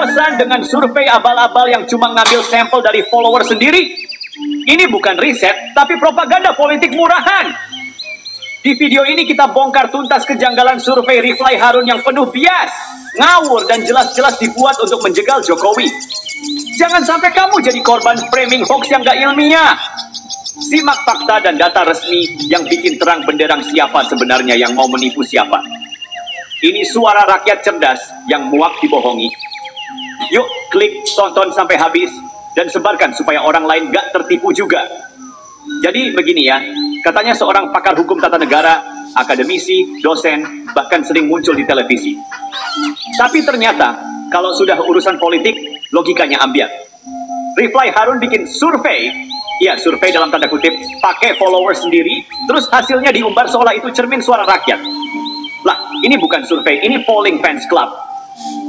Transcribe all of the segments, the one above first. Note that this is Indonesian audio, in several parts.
Bosan dengan survei abal-abal yang cuma ngambil sampel dari follower sendiri? Ini bukan riset, tapi propaganda politik murahan. Di video ini kita bongkar tuntas kejanggalan survei Rifai Harun yang penuh bias, ngawur, dan jelas-jelas dibuat untuk menjegal Jokowi. Jangan sampai kamu jadi korban framing hoax yang gak ilmiah. Simak fakta dan data resmi yang bikin terang benderang siapa sebenarnya yang mau menipu siapa. Ini suara rakyat cerdas yang muak dibohongi. Yuk, klik, tonton sampai habis, dan sebarkan supaya orang lain gak tertipu juga. Jadi begini ya, katanya seorang pakar hukum tata negara, akademisi, dosen, bahkan sering muncul di televisi. Tapi ternyata, kalau sudah urusan politik, logikanya ambiar. Rifai Harun bikin survei, ya survei dalam tanda kutip, pakai followers sendiri, terus hasilnya diumbar seolah itu cermin suara rakyat. Lah, ini bukan survei, ini polling fans club.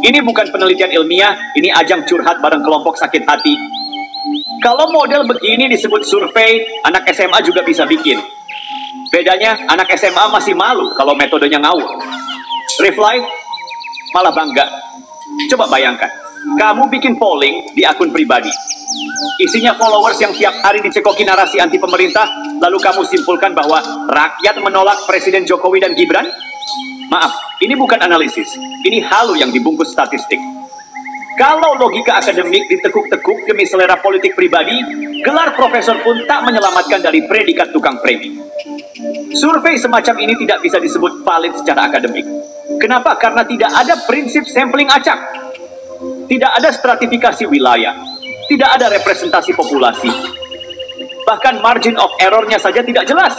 Ini bukan penelitian ilmiah, ini ajang curhat bareng kelompok sakit hati. Kalau model begini disebut survei, anak SMA juga bisa bikin. Bedanya, anak SMA masih malu kalau metodenya ngawur. Rifai malah bangga. Coba bayangkan, kamu bikin polling di akun pribadi. Isinya followers yang tiap hari dicekoki narasi anti pemerintah, lalu kamu simpulkan bahwa rakyat menolak Presiden Jokowi dan Gibran? Maaf, ini bukan analisis. Ini halu yang dibungkus statistik. Kalau logika akademik ditekuk-tekuk demi selera politik pribadi, gelar profesor pun tak menyelamatkan dari predikat tukang framing. Survei semacam ini tidak bisa disebut valid secara akademik. Kenapa? Karena tidak ada prinsip sampling acak. Tidak ada stratifikasi wilayah. Tidak ada representasi populasi. Bahkan margin of error-nya saja tidak jelas.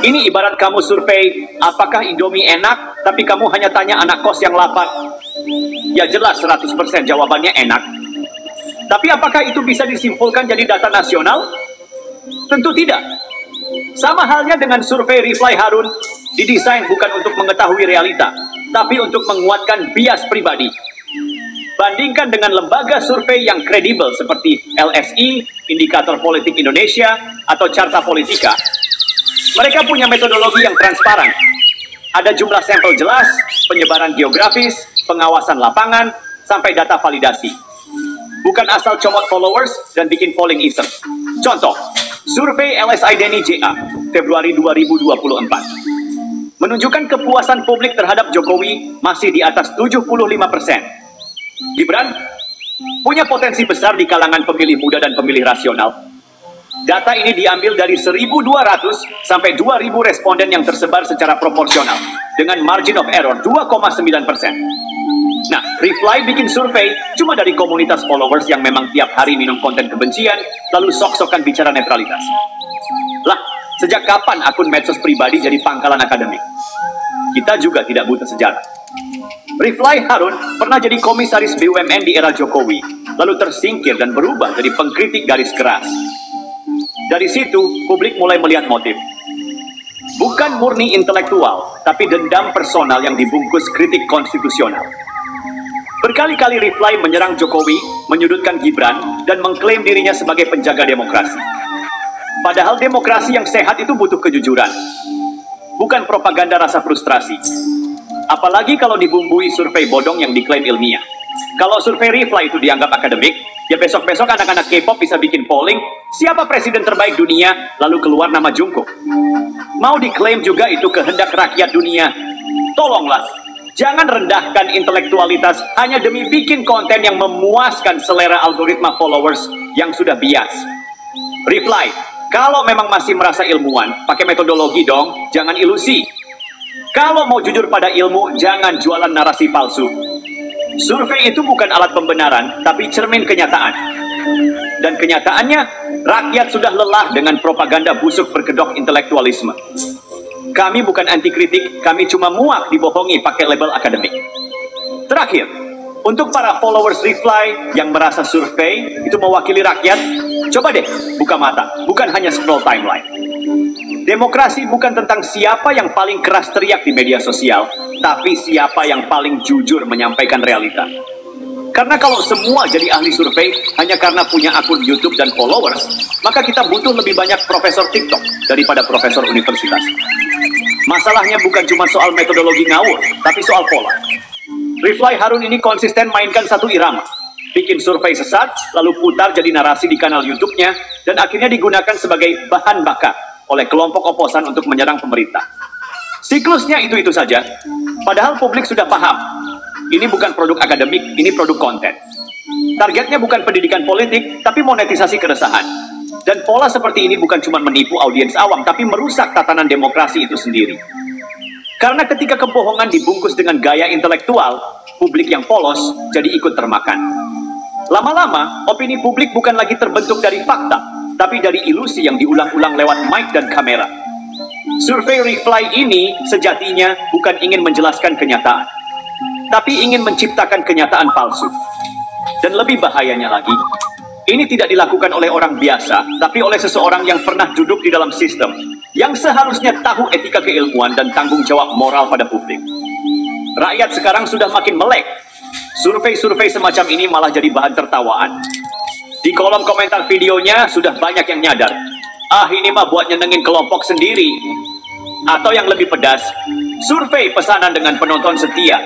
Ini ibarat kamu survei, apakah Indomie enak, tapi kamu hanya tanya anak kos yang lapar. Ya jelas 100% jawabannya enak. Tapi apakah itu bisa disimpulkan jadi data nasional? Tentu tidak. Sama halnya dengan survei Rifai Harun, didesain bukan untuk mengetahui realita, tapi untuk menguatkan bias pribadi. Bandingkan dengan lembaga survei yang kredibel seperti LSI, Indikator Politik Indonesia, atau Carta Politika. Mereka punya metodologi yang transparan. Ada jumlah sampel jelas, penyebaran geografis, pengawasan lapangan, sampai data validasi. Bukan asal comot followers dan bikin polling iseng. Contoh, survei LSI Denny JA, Februari 2024. Menunjukkan kepuasan publik terhadap Jokowi masih di atas 75%. Gibran punya potensi besar di kalangan pemilih muda dan pemilih rasional. Data ini diambil dari 1.200 sampai 2.000 responden yang tersebar secara proporsional dengan margin of error 2,9%. Nah, Rifai bikin survei cuma dari komunitas followers yang memang tiap hari minum konten kebencian, lalu sok-sokan bicara netralitas. Lah, sejak kapan akun medsos pribadi jadi pangkalan akademik? Kita juga tidak buta sejarah. Rifai Harun pernah jadi komisaris BUMN di era Jokowi, lalu tersingkir dan berubah jadi pengkritik garis keras. Dari situ, publik mulai melihat motif. Bukan murni intelektual, tapi dendam personal yang dibungkus kritik konstitusional. Berkali-kali Rifai menyerang Jokowi, menyudutkan Gibran, dan mengklaim dirinya sebagai penjaga demokrasi. Padahal demokrasi yang sehat itu butuh kejujuran, bukan propaganda rasa frustrasi. Apalagi kalau dibumbui survei bodong yang diklaim ilmiah. Kalau survei Rifai itu dianggap akademik, ya besok-besok anak-anak K-pop bisa bikin polling, siapa presiden terbaik dunia, lalu keluar nama Jungkook. Mau diklaim juga itu kehendak rakyat dunia. Tolonglah, jangan rendahkan intelektualitas hanya demi bikin konten yang memuaskan selera algoritma followers yang sudah bias. Rifai, kalau memang masih merasa ilmuwan, pakai metodologi dong, jangan ilusi. Kalau mau jujur pada ilmu, jangan jualan narasi palsu. Survei itu bukan alat pembenaran, tapi cermin kenyataan. Dan kenyataannya, rakyat sudah lelah dengan propaganda busuk berkedok intelektualisme. Kami bukan anti kritik, kami cuma muak dibohongi pakai label akademik. Terakhir, untuk para followers Rifai yang merasa survei itu mewakili rakyat, coba deh buka mata, bukan hanya scroll timeline. Demokrasi bukan tentang siapa yang paling keras teriak di media sosial, tapi siapa yang paling jujur menyampaikan realita. Karena kalau semua jadi ahli survei hanya karena punya akun YouTube dan followers, maka kita butuh lebih banyak profesor TikTok daripada profesor universitas. Masalahnya bukan cuma soal metodologi ngawur, tapi soal pola. Riflai Harun ini konsisten mainkan satu irama. Bikin survei sesat, lalu putar jadi narasi di kanal YouTube-nya, dan akhirnya digunakan sebagai bahan bakar oleh kelompok oposan untuk menyerang pemerintah. Siklusnya itu-itu saja, padahal publik sudah paham. Ini bukan produk akademik, ini produk konten. Targetnya bukan pendidikan politik, tapi monetisasi keresahan. Dan pola seperti ini bukan cuma menipu audiens awam, tapi merusak tatanan demokrasi itu sendiri. Karena ketika kebohongan dibungkus dengan gaya intelektual, publik yang polos jadi ikut termakan. Lama-lama, opini publik bukan lagi terbentuk dari fakta, tapi dari ilusi yang diulang-ulang lewat mic dan kamera. Survei Riflai ini sejatinya bukan ingin menjelaskan kenyataan, tapi ingin menciptakan kenyataan palsu. Dan lebih bahayanya lagi, ini tidak dilakukan oleh orang biasa, tapi oleh seseorang yang pernah duduk di dalam sistem, yang seharusnya tahu etika keilmuan dan tanggung jawab moral pada publik. Rakyat sekarang sudah makin melek. Survei-survei semacam ini malah jadi bahan tertawaan. Di kolom komentar videonya sudah banyak yang nyadar, ini mah buat nyenengin kelompok sendiri. Atau yang lebih pedas, survei pesanan dengan penonton setia.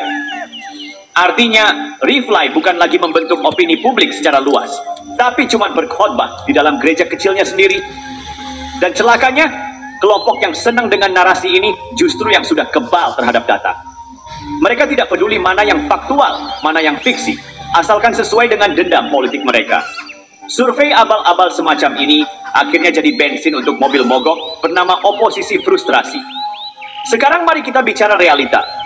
Artinya, Riflai bukan lagi membentuk opini publik secara luas, tapi cuma berkhotbah di dalam gereja kecilnya sendiri. Dan celakanya, kelompok yang senang dengan narasi ini justru yang sudah kebal terhadap data. Mereka tidak peduli mana yang faktual, mana yang fiksi, asalkan sesuai dengan dendam politik mereka. Survei abal-abal semacam ini akhirnya jadi bensin untuk mobil mogok bernama oposisi frustrasi. Sekarang mari kita bicara realita.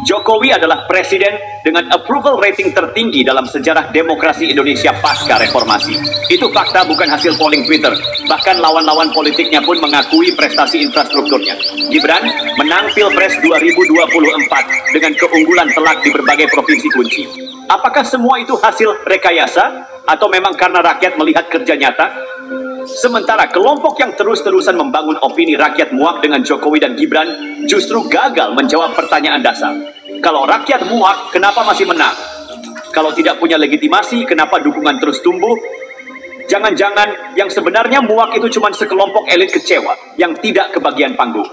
Jokowi adalah presiden dengan approval rating tertinggi dalam sejarah demokrasi Indonesia pasca reformasi. Itu fakta, bukan hasil polling Twitter. Bahkan lawan-lawan politiknya pun mengakui prestasi infrastrukturnya. Gibran menang Pilpres 2024 dengan keunggulan telak di berbagai provinsi kunci. Apakah semua itu hasil rekayasa atau memang karena rakyat melihat kerja nyata? Sementara kelompok yang terus-terusan membangun opini rakyat muak dengan Jokowi dan Gibran justru gagal menjawab pertanyaan dasar. Kalau rakyat muak, kenapa masih menang? Kalau tidak punya legitimasi, kenapa dukungan terus tumbuh? Jangan-jangan yang sebenarnya muak itu cuma sekelompok elit kecewa yang tidak kebagian panggung.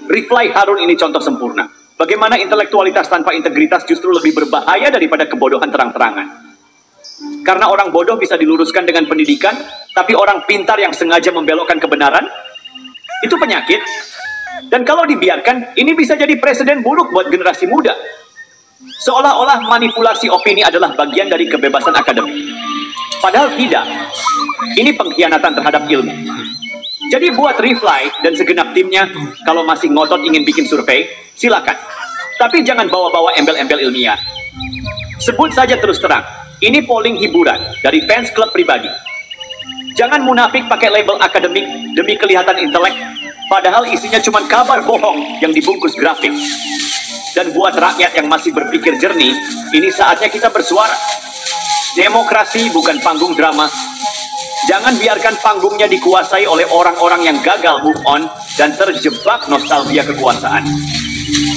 Riflai Harun ini contoh sempurna. Bagaimana intelektualitas tanpa integritas justru lebih berbahaya daripada kebodohan terang-terangan. Karena orang bodoh bisa diluruskan dengan pendidikan, tapi orang pintar yang sengaja membelokkan kebenaran, itu penyakit. Dan kalau dibiarkan, ini bisa jadi presiden buruk buat generasi muda. Seolah-olah manipulasi opini adalah bagian dari kebebasan akademik. Padahal tidak. Ini pengkhianatan terhadap ilmu. Jadi buat Riflai dan segenap timnya, kalau masih ngotot ingin bikin survei, silakan. Tapi jangan bawa-bawa embel-embel ilmiah. Sebut saja terus terang, ini polling hiburan dari fans klub pribadi. Jangan munafik pakai label akademik demi kelihatan intelek, padahal isinya cuma kabar bohong yang dibungkus grafik. Dan buat rakyat yang masih berpikir jernih, ini saatnya kita bersuara. Demokrasi bukan panggung drama. Jangan biarkan panggungnya dikuasai oleh orang-orang yang gagal move on dan terjebak nostalgia kekuasaan.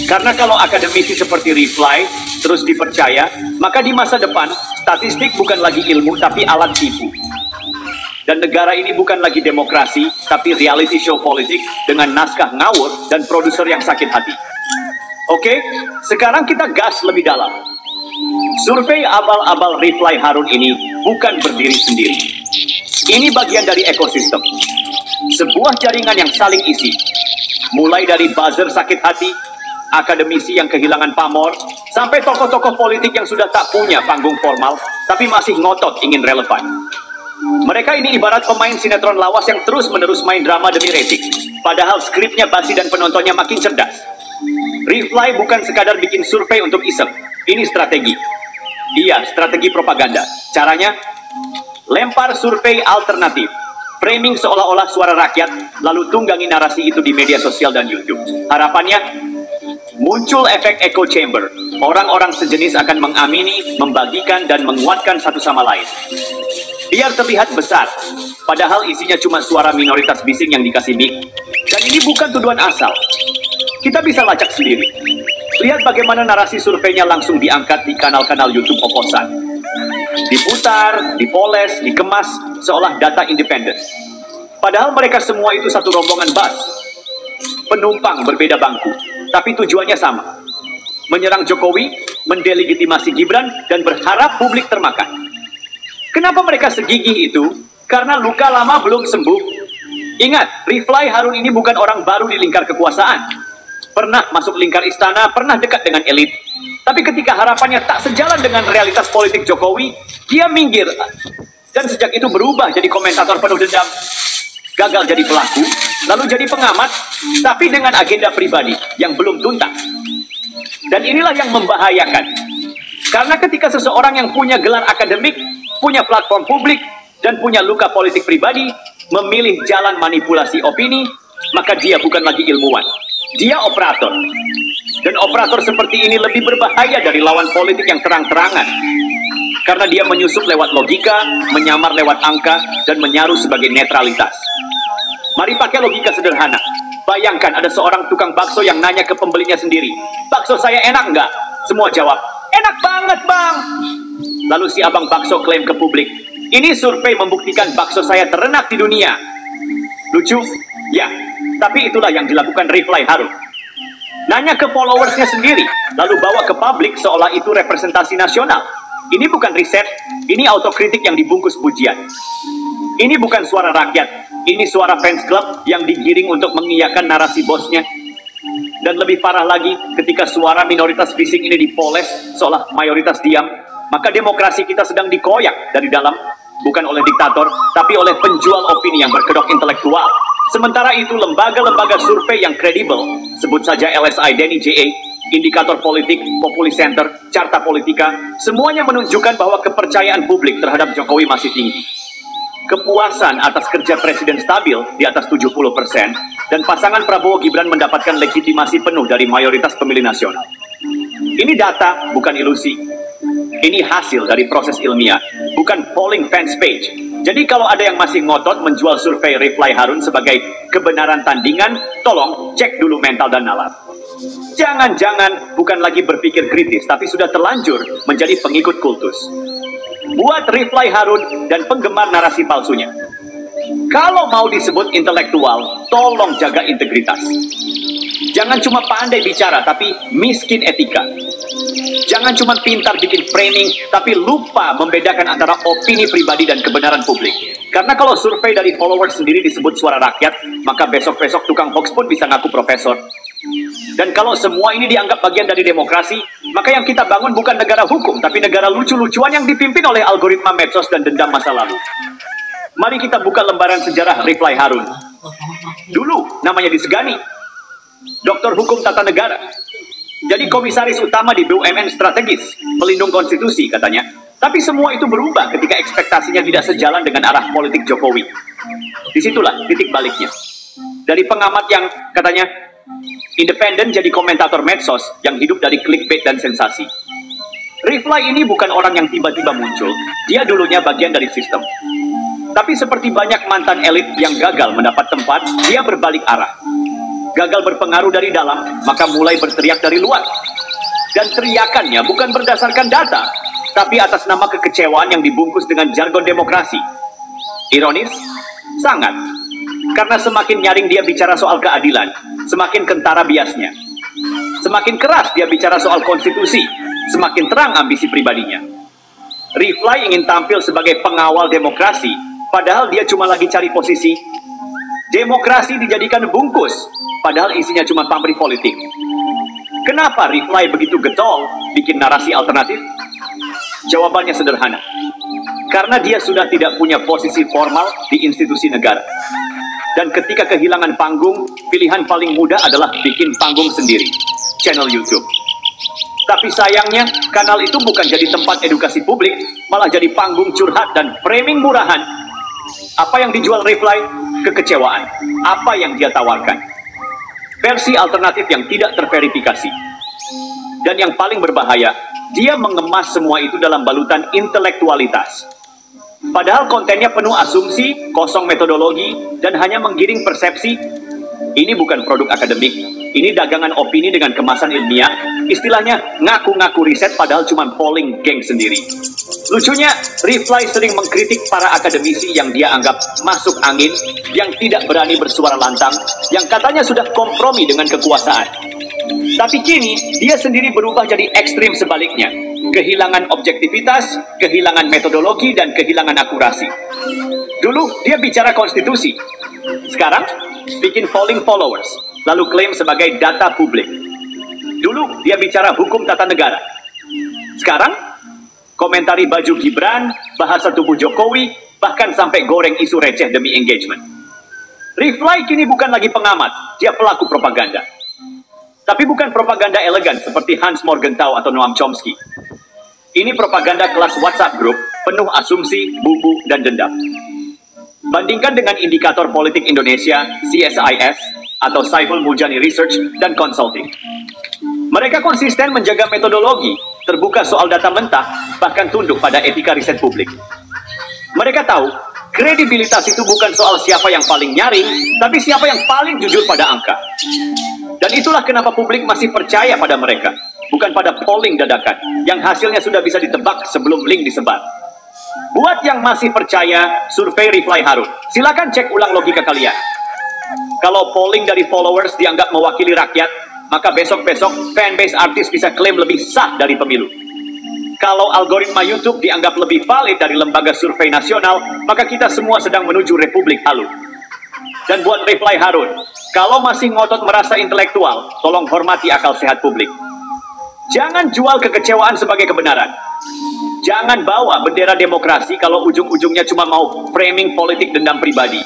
Karena kalau akademisi seperti Riflai terus dipercaya, maka di masa depan, statistik bukan lagi ilmu tapi alat tipu. Dan negara ini bukan lagi demokrasi, tapi reality show politik dengan naskah ngawur dan produser yang sakit hati. Oke, sekarang kita gas lebih dalam. Survei abal-abal Riflai Harun ini bukan berdiri sendiri. Ini bagian dari ekosistem. Sebuah jaringan yang saling isi. Mulai dari buzzer sakit hati, akademisi yang kehilangan pamor, sampai tokoh-tokoh politik yang sudah tak punya panggung formal, tapi masih ngotot ingin relevan. Mereka ini ibarat pemain sinetron lawas yang terus-menerus main drama demi rating. Padahal skripnya basi dan penontonnya makin cerdas. Riflai bukan sekadar bikin survei untuk iseng. Ini strategi. Iya, strategi propaganda. Caranya, lempar survei alternatif. Framing seolah-olah suara rakyat, lalu tunggangi narasi itu di media sosial dan YouTube. Harapannya, muncul efek echo chamber. Orang-orang sejenis akan mengamini, membagikan, dan menguatkan satu sama lain. Biar terlihat besar, padahal isinya cuma suara minoritas bising yang dikasih mic. Dan ini bukan tuduhan asal. Kita bisa lacak sendiri. Lihat bagaimana narasi surveinya langsung diangkat di kanal-kanal YouTube oposan. Diputar, dipoles, dikemas, seolah data independen. Padahal mereka semua itu satu rombongan bus. Penumpang berbeda bangku, tapi tujuannya sama. Menyerang Jokowi mendelegitimasi Gibran dan berharap publik termakan. Kenapa mereka segigih itu? Karena luka lama belum sembuh. Ingat, Rifai Harun ini bukan orang baru di lingkar kekuasaan. Pernah masuk lingkar istana, pernah dekat dengan elit. Tapi ketika harapannya tak sejalan dengan realitas politik Jokowi, dia minggir. Dan sejak itu berubah jadi komentator penuh dendam. Gagal jadi pelaku, lalu jadi pengamat, tapi dengan agenda pribadi yang belum tuntas. Dan inilah yang membahayakan. Karena ketika seseorang yang punya gelar akademik, punya platform publik, dan punya luka politik pribadi, memilih jalan manipulasi opini, maka dia bukan lagi ilmuwan. Dia operator. Dan operator seperti ini lebih berbahaya dari lawan politik yang terang-terangan. Karena dia menyusup lewat logika, menyamar lewat angka, dan menyaru sebagai netralitas. Mari pakai logika sederhana. Bayangkan ada seorang tukang bakso yang nanya ke pembelinya sendiri, "Bakso saya enak nggak?" Semua jawab, "Enak banget, Bang." Lalu si abang bakso klaim ke publik, "Ini survei membuktikan bakso saya terenak di dunia." Lucu? Ya, tapi itulah yang dilakukan Rifai Harun. Nanya ke followersnya sendiri, lalu bawa ke publik seolah itu representasi nasional. Ini bukan riset, ini autokritik yang dibungkus pujian. Ini bukan suara rakyat, ini suara fans club yang digiring untuk mengiyakan narasi bosnya. Dan lebih parah lagi, ketika suara minoritas bising ini dipoles seolah mayoritas diam, maka demokrasi kita sedang dikoyak dari dalam, bukan oleh diktator, tapi oleh penjual opini yang berkedok intelektual. Sementara itu, lembaga-lembaga survei yang kredibel, sebut saja LSI Denny JA, Indikator Politik, Populi Center, Carta Politika, semuanya menunjukkan bahwa kepercayaan publik terhadap Jokowi masih tinggi. Kepuasan atas kerja presiden stabil di atas 70%, dan pasangan Prabowo Gibran mendapatkan legitimasi penuh dari mayoritas pemilih nasional. Ini data, bukan ilusi. Ini hasil dari proses ilmiah, bukan polling fans page. Jadi kalau ada yang masih ngotot menjual survei Rifai Harun sebagai kebenaran tandingan, tolong cek dulu mental dan nalar. Jangan-jangan bukan lagi berpikir kritis, tapi sudah terlanjur menjadi pengikut kultus. Buat Rifai Harun dan penggemar narasi palsunya, kalau mau disebut intelektual, tolong jaga integritas. Jangan cuma pandai bicara, tapi miskin etika. Jangan cuma pintar bikin framing, tapi lupa membedakan antara opini pribadi dan kebenaran publik. Karena kalau survei dari followers sendiri disebut suara rakyat, maka besok-besok tukang hoax pun bisa ngaku profesor. Dan kalau semua ini dianggap bagian dari demokrasi, maka yang kita bangun bukan negara hukum, tapi negara lucu-lucuan yang dipimpin oleh algoritma medsos dan dendam masa lalu. Mari kita buka lembaran sejarah Rifai Harun. Dulu namanya disegani, Doktor Hukum Tata Negara. Jadi komisaris utama di BUMN strategis, pelindung konstitusi katanya. Tapi semua itu berubah ketika ekspektasinya tidak sejalan dengan arah politik Jokowi. Disitulah titik baliknya. Dari pengamat yang katanya independen jadi komentator medsos yang hidup dari clickbait dan sensasi. Rifai ini bukan orang yang tiba-tiba muncul, dia dulunya bagian dari sistem. Tapi seperti banyak mantan elit yang gagal mendapat tempat, dia berbalik arah. Gagal berpengaruh dari dalam, maka mulai berteriak dari luar. Dan teriakannya bukan berdasarkan data, tapi atas nama kekecewaan yang dibungkus dengan jargon demokrasi. Ironis? Sangat. Karena semakin nyaring dia bicara soal keadilan, semakin kentara biasnya. Semakin keras dia bicara soal konstitusi, semakin terang ambisi pribadinya. Rifai ingin tampil sebagai pengawal demokrasi, padahal dia cuma lagi cari posisi. Demokrasi dijadikan bungkus, padahal isinya cuma pamrih politik. Kenapa Rifai begitu getol bikin narasi alternatif? Jawabannya sederhana. Karena dia sudah tidak punya posisi formal di institusi negara. Dan ketika kehilangan panggung, pilihan paling mudah adalah bikin panggung sendiri, channel YouTube. Tapi sayangnya, kanal itu bukan jadi tempat edukasi publik, malah jadi panggung curhat dan framing murahan. Apa yang dijual Rifai? Kekecewaan. Apa yang dia tawarkan? Versi alternatif yang tidak terverifikasi. Dan yang paling berbahaya, dia mengemas semua itu dalam balutan intelektualitas. Padahal kontennya penuh asumsi, kosong metodologi, dan hanya menggiring persepsi. Ini bukan produk akademik, ini dagangan opini dengan kemasan ilmiah. Istilahnya ngaku-ngaku riset padahal cuma polling geng sendiri. Lucunya, Rifai sering mengkritik para akademisi yang dia anggap masuk angin, yang tidak berani bersuara lantang, yang katanya sudah kompromi dengan kekuasaan. Tapi kini, dia sendiri berubah jadi ekstrim sebaliknya. Kehilangan objektivitas, kehilangan metodologi, dan kehilangan akurasi. Dulu, dia bicara konstitusi. Sekarang, bikin polling followers, lalu klaim sebagai data publik. Dulu, dia bicara hukum tata negara. Sekarang, komentari baju Gibran, bahasa tubuh Jokowi, bahkan sampai goreng isu receh demi engagement. Reply kini bukan lagi pengamat, dia pelaku propaganda. Tapi bukan propaganda elegan seperti Hans Morgenthau atau Noam Chomsky. Ini propaganda kelas WhatsApp group, penuh asumsi, bubu, dan dendam. Bandingkan dengan indikator politik Indonesia, CSIS, atau Saiful Mujani Research dan Consulting. Mereka konsisten menjaga metodologi, terbuka soal data mentah, bahkan tunduk pada etika riset publik. Mereka tahu, kredibilitas itu bukan soal siapa yang paling nyaring, tapi siapa yang paling jujur pada angka. Dan itulah kenapa publik masih percaya pada mereka, bukan pada polling dadakan, yang hasilnya sudah bisa ditebak sebelum link disebar. Buat yang masih percaya, survei Reply Harun, silakan cek ulang logika kalian. Kalau polling dari followers dianggap mewakili rakyat, maka besok-besok fanbase artis bisa klaim lebih sah dari pemilu. Kalau algoritma YouTube dianggap lebih valid dari lembaga survei nasional, maka kita semua sedang menuju Republik Halu. Dan buat Reply Harun, kalau masih ngotot merasa intelektual, tolong hormati akal sehat publik. Jangan jual kekecewaan sebagai kebenaran. Jangan bawa bendera demokrasi kalau ujung-ujungnya cuma mau framing politik dendam pribadi.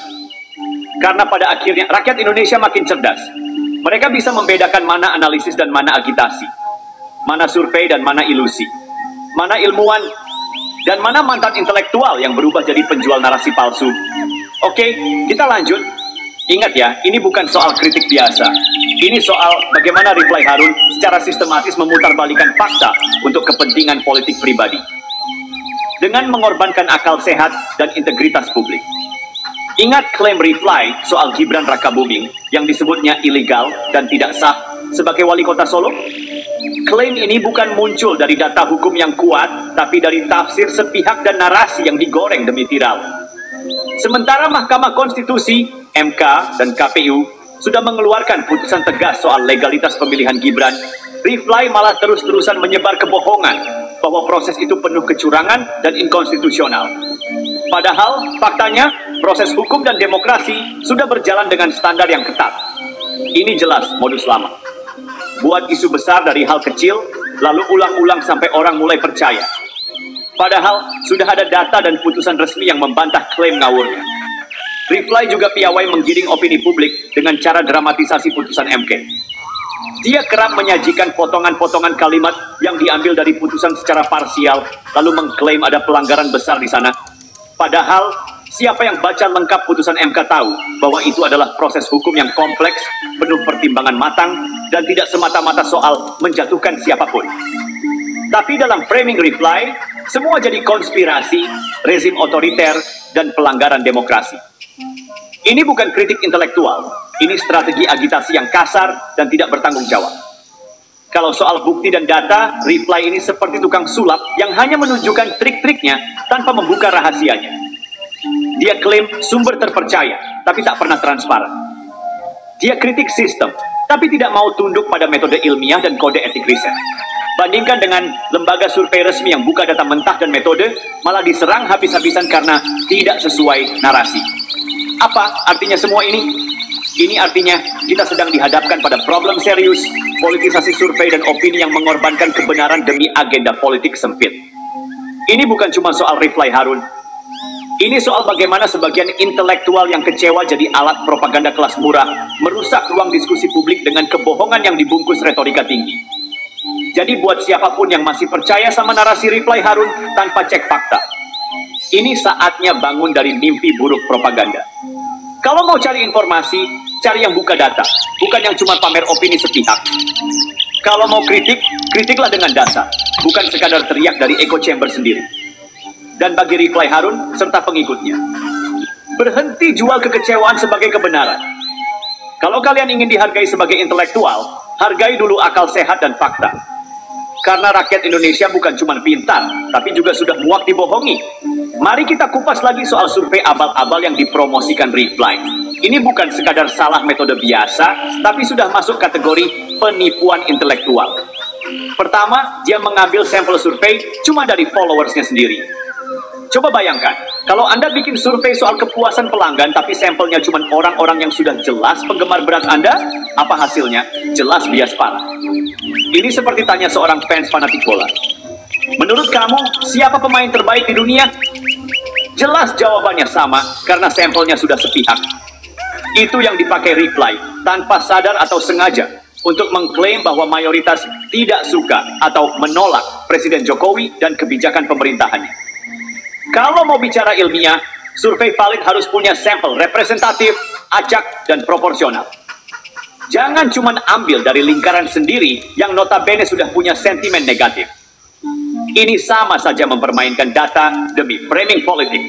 Karena pada akhirnya rakyat Indonesia makin cerdas. Mereka bisa membedakan mana analisis dan mana agitasi, mana survei dan mana ilusi, mana ilmuwan dan mana mantan intelektual yang berubah jadi penjual narasi palsu. Oke, kita lanjut. Ingat ya, ini bukan soal kritik biasa. Ini soal bagaimana Reply Harun secara sistematis memutarbalikkan fakta untuk kepentingan politik pribadi. Dengan mengorbankan akal sehat dan integritas publik. Ingat klaim Reply soal Gibran Rakabuming yang disebutnya ilegal dan tidak sah sebagai wali kota Solo? Klaim ini bukan muncul dari data hukum yang kuat, tapi dari tafsir sepihak dan narasi yang digoreng demi viral. Sementara Mahkamah Konstitusi, MK, dan KPU sudah mengeluarkan putusan tegas soal legalitas pemilihan Gibran, Reply malah terus-terusan menyebar kebohongan bahwa proses itu penuh kecurangan dan inkonstitusional. Padahal, faktanya, proses hukum dan demokrasi sudah berjalan dengan standar yang ketat. Ini jelas modus lama. Buat isu besar dari hal kecil, lalu ulang-ulang sampai orang mulai percaya. Padahal, sudah ada data dan putusan resmi yang membantah klaim ngawurnya. Reply juga piawai menggiring opini publik dengan cara dramatisasi putusan MK. Dia kerap menyajikan potongan-potongan kalimat yang diambil dari putusan secara parsial, lalu mengklaim ada pelanggaran besar di sana. Padahal, siapa yang baca lengkap putusan MK tahu bahwa itu adalah proses hukum yang kompleks, penuh pertimbangan matang, dan tidak semata-mata soal menjatuhkan siapapun. Tapi dalam framing Reply, semua jadi konspirasi, rezim otoriter, dan pelanggaran demokrasi. Ini bukan kritik intelektual, ini strategi agitasi yang kasar dan tidak bertanggung jawab. Kalau soal bukti dan data, Reply ini seperti tukang sulap yang hanya menunjukkan trik-triknya tanpa membuka rahasianya. Dia klaim sumber terpercaya, tapi tak pernah transparan. Dia kritik sistem, tapi tidak mau tunduk pada metode ilmiah dan kode etik riset. Bandingkan dengan lembaga survei resmi yang buka data mentah dan metode, malah diserang habis-habisan karena tidak sesuai narasi. Apa artinya semua ini? Ini artinya kita sedang dihadapkan pada problem serius, politisasi survei dan opini yang mengorbankan kebenaran demi agenda politik sempit. Ini bukan cuma soal Reply Harun. Ini soal bagaimana sebagian intelektual yang kecewa jadi alat propaganda kelas murah, merusak ruang diskusi publik dengan kebohongan yang dibungkus retorika tinggi. Jadi buat siapapun yang masih percaya sama narasi Reply Harun tanpa cek fakta, ini saatnya bangun dari mimpi buruk propaganda. Kalau mau cari informasi, cari yang buka data, bukan yang cuma pamer opini sepihak. Kalau mau kritik, kritiklah dengan dasar, bukan sekadar teriak dari echo chamber sendiri. Dan bagi Reply Harun serta pengikutnya, berhenti jual kekecewaan sebagai kebenaran. Kalau kalian ingin dihargai sebagai intelektual, hargai dulu akal sehat dan fakta. Karena rakyat Indonesia bukan cuma pintar, tapi juga sudah muak dibohongi. Mari kita kupas lagi soal survei abal-abal yang dipromosikan Reply. Ini bukan sekadar salah metode biasa, tapi sudah masuk kategori penipuan intelektual. Pertama, dia mengambil sampel survei cuma dari followersnya sendiri. Coba bayangkan, kalau Anda bikin survei soal kepuasan pelanggan tapi sampelnya cuma orang-orang yang sudah jelas penggemar berat Anda, apa hasilnya? Jelas bias parah. Ini seperti tanya seorang fans fanatik bola. Menurut kamu, siapa pemain terbaik di dunia? Jelas jawabannya sama, karena sampelnya sudah sepihak. Itu yang dipakai Reply, tanpa sadar atau sengaja, untuk mengklaim bahwa mayoritas tidak suka atau menolak Presiden Jokowi dan kebijakan pemerintahannya. Kalau mau bicara ilmiah, survei valid harus punya sampel representatif, acak, dan proporsional. Jangan cuma ambil dari lingkaran sendiri yang notabene sudah punya sentimen negatif. Ini sama saja mempermainkan data demi framing politik.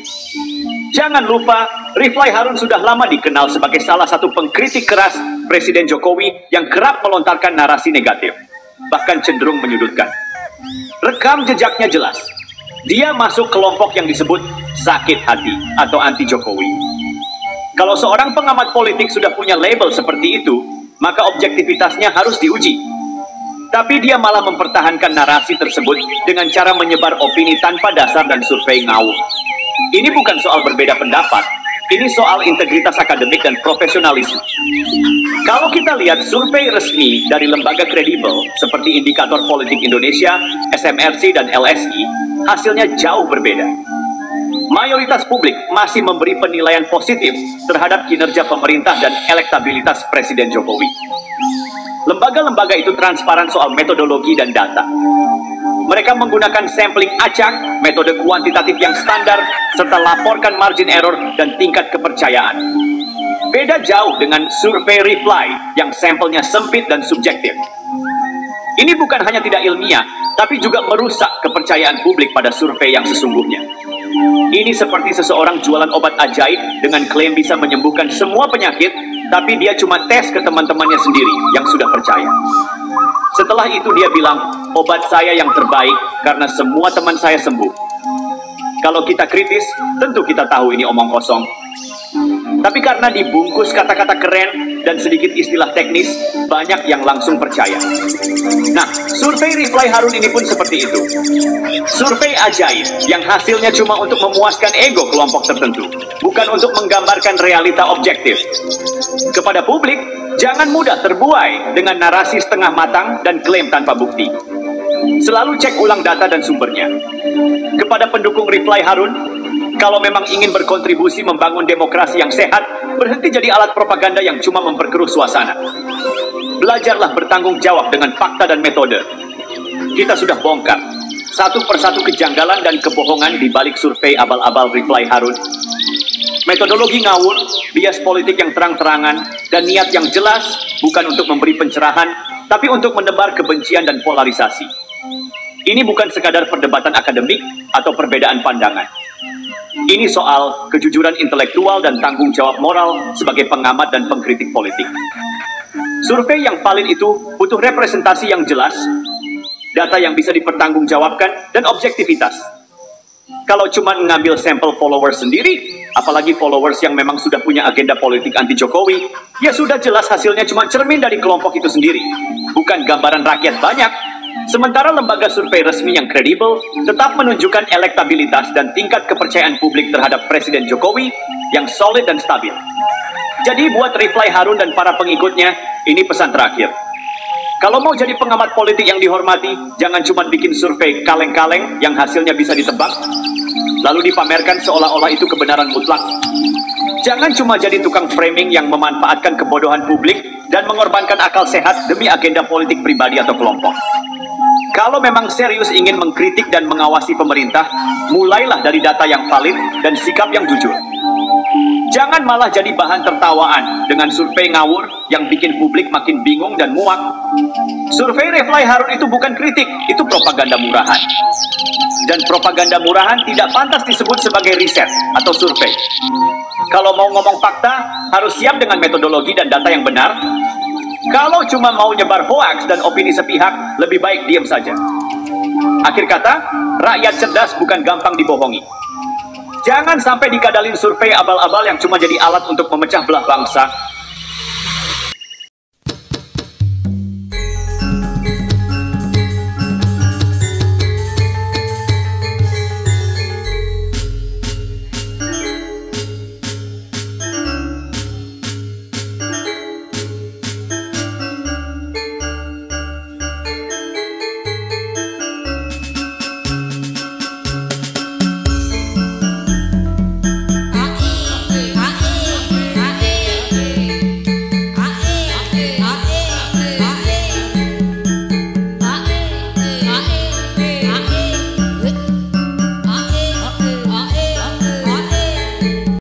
Jangan lupa, Reply Harun sudah lama dikenal sebagai salah satu pengkritik keras Presiden Jokowi yang kerap melontarkan narasi negatif, bahkan cenderung menyudutkan. Rekam jejaknya jelas. Dia masuk kelompok yang disebut sakit hati atau anti Jokowi. Kalau seorang pengamat politik sudah punya label seperti itu, maka objektivitasnya harus diuji. Tapi dia malah mempertahankan narasi tersebut dengan cara menyebar opini tanpa dasar dan survei ngawur. Ini bukan soal berbeda pendapat, ini soal integritas akademik dan profesionalisme. Kalau kita lihat survei resmi dari lembaga kredibel seperti Indikator Politik Indonesia, SMRC, dan LSI, hasilnya jauh berbeda. Mayoritas publik masih memberi penilaian positif terhadap kinerja pemerintah dan elektabilitas Presiden Jokowi. Lembaga-lembaga itu transparan soal metodologi dan data. Mereka menggunakan sampling acak, metode kuantitatif yang standar, serta laporkan margin error dan tingkat kepercayaan. Beda jauh dengan survei Reply yang sampelnya sempit dan subjektif. Ini bukan hanya tidak ilmiah, tapi juga merusak kepercayaan publik pada survei yang sesungguhnya. Ini seperti seseorang jualan obat ajaib dengan klaim bisa menyembuhkan semua penyakit, tapi dia cuma tes ke teman-temannya sendiri yang sudah percaya. Setelah itu dia bilang, obat saya yang terbaik karena semua teman saya sembuh. Kalau kita kritis, tentu kita tahu ini omong kosong. Tapi karena dibungkus kata-kata keren dan sedikit istilah teknis, banyak yang langsung percaya. Nah, survei Reply Harun ini pun seperti itu. Survei ajaib yang hasilnya cuma untuk memuaskan ego kelompok tertentu, bukan untuk menggambarkan realita objektif. Kepada publik, jangan mudah terbuai dengan narasi setengah matang dan klaim tanpa bukti. Selalu cek ulang data dan sumbernya. Kepada pendukung Reply Harun, kalau memang ingin berkontribusi membangun demokrasi yang sehat, berhenti jadi alat propaganda yang cuma memperkeruh suasana. Belajarlah bertanggung jawab dengan fakta dan metode. Kita sudah bongkar satu persatu kejanggalan dan kebohongan di balik survei abal-abal Reply Harun. Metodologi ngawur, bias politik yang terang-terangan, dan niat yang jelas bukan untuk memberi pencerahan, tapi untuk menebar kebencian dan polarisasi. Ini bukan sekadar perdebatan akademik atau perbedaan pandangan. Ini soal kejujuran intelektual dan tanggung jawab moral sebagai pengamat dan pengkritik politik. Survei yang valid itu butuh representasi yang jelas, data yang bisa dipertanggungjawabkan, dan objektivitas. Kalau cuma ngambil sampel followers sendiri, apalagi followers yang memang sudah punya agenda politik anti Jokowi, ya sudah jelas hasilnya cuma cermin dari kelompok itu sendiri, bukan gambaran rakyat banyak. Sementara lembaga survei resmi yang kredibel tetap menunjukkan elektabilitas dan tingkat kepercayaan publik terhadap Presiden Jokowi yang solid dan stabil. Jadi buat Reply Harun dan para pengikutnya, ini pesan terakhir. Kalau mau jadi pengamat politik yang dihormati, jangan cuma bikin survei kaleng-kaleng yang hasilnya bisa ditebak, lalu dipamerkan seolah-olah itu kebenaran mutlak. Jangan cuma jadi tukang framing yang memanfaatkan kebodohan publik dan mengorbankan akal sehat demi agenda politik pribadi atau kelompok. Kalau memang serius ingin mengkritik dan mengawasi pemerintah, mulailah dari data yang valid dan sikap yang jujur. Jangan malah jadi bahan tertawaan dengan survei ngawur yang bikin publik makin bingung dan muak. Survei Reply Harun itu bukan kritik, itu propaganda murahan. Dan propaganda murahan tidak pantas disebut sebagai riset atau survei. Kalau mau ngomong fakta, harus siap dengan metodologi dan data yang benar. Kalau cuma mau nyebar hoaks dan opini sepihak, lebih baik diam saja. Akhir kata, rakyat cerdas bukan gampang dibohongi. Jangan sampai dikadalin survei abal-abal yang cuma jadi alat untuk memecah belah bangsa.